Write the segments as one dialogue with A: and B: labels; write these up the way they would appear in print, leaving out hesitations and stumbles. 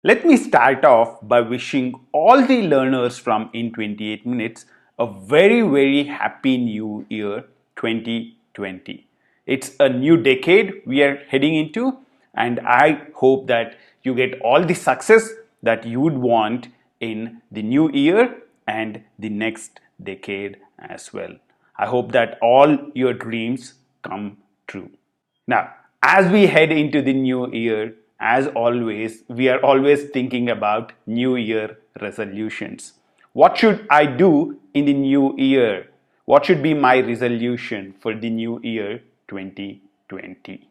A: Let me start off by wishing all the learners from In 28 Minutes a very happy new year 2020. It's a new decade we are heading into, and I hope that you get all the success that you would want in the new year and the next decade as well. I hope that all your dreams come true. Now, as we head into the new year, as always, we are always thinking about New Year resolutions. What should I do in the new year? What should be my resolution for the new year 2020?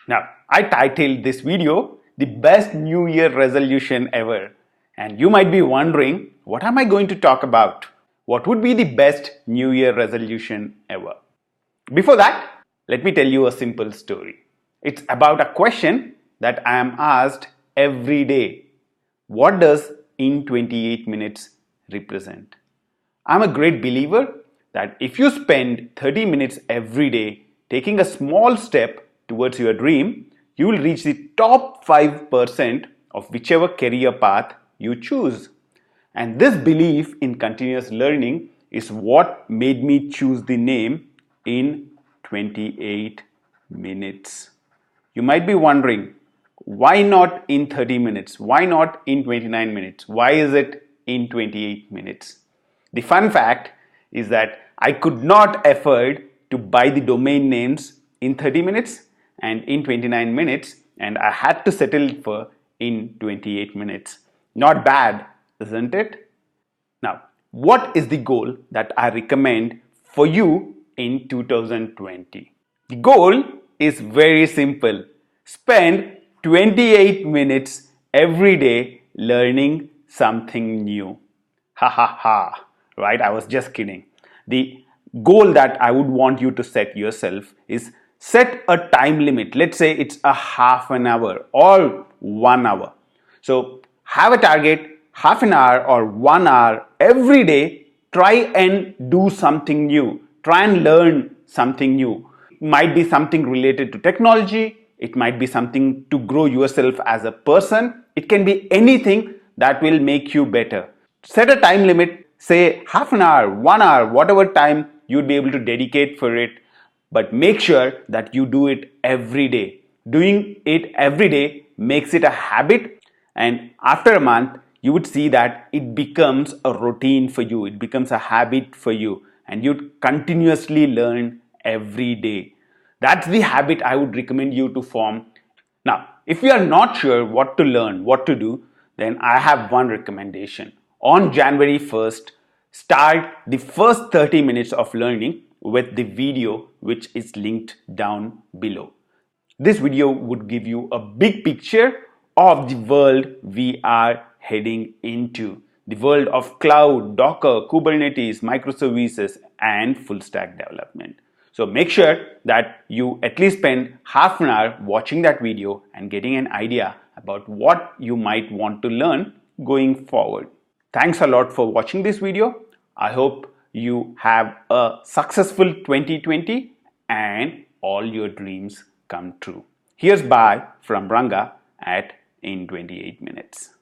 A: Now, I titled this video the best New Year resolution ever. And you might be wondering, what am I going to talk about? What would be the best New Year resolution ever? Before that, let me tell you a simple story. It's about a question that I am asked every day. What does In 28 Minutes represent? I'm a great believer that if you spend 30 minutes every day taking a small step towards your dream, you will reach the top 5% of whichever career path you choose. And this belief in continuous learning is what made me choose the name In 28 Minutes. You might be wondering, why not in 30 minutes? Why not in 29 minutes? Why is it in 28 minutes? The fun fact is that I could not afford to buy the domain names in 30 minutes and in 29 minutes, and I had to settle for in 28 minutes. Not bad, isn't it? Now, what is the goal that I recommend for you in 2020? The goal is very simple. Spend 28 minutes every day learning something new. Ha ha ha, right? I was just kidding. The goal that I would want you to set yourself is set a time limit. Let's say it's a half an hour or 1 hour. So have a target, half an hour or 1 hour every day. Try and do something new. Try and learn something new. It might be something related to technology. It might be something to grow yourself as a person. It can be anything that will make you better. Set a time limit, say half an hour, 1 hour, whatever time you'd be able to dedicate for it. But make sure that you do it every day. Doing it every day makes it a habit, and after a month, you would see that it becomes a routine for you. It becomes a habit for you, and you'd continuously learn every day. That's the habit I would recommend you to form. Now, if you are not sure what to learn, what to do, then I have one recommendation. On January 1st, start the first 30 minutes of learning with the video which is linked down below. This video would give you a big picture of the world we are heading into. The world of cloud, Docker, Kubernetes, microservices, and full stack development. So make sure that you at least spend half an hour watching that video and getting an idea about what you might want to learn going forward. Thanks a lot for watching this video. I hope you have a successful 2020 and all your dreams come true. Here's bye from Ranga at In 28 Minutes.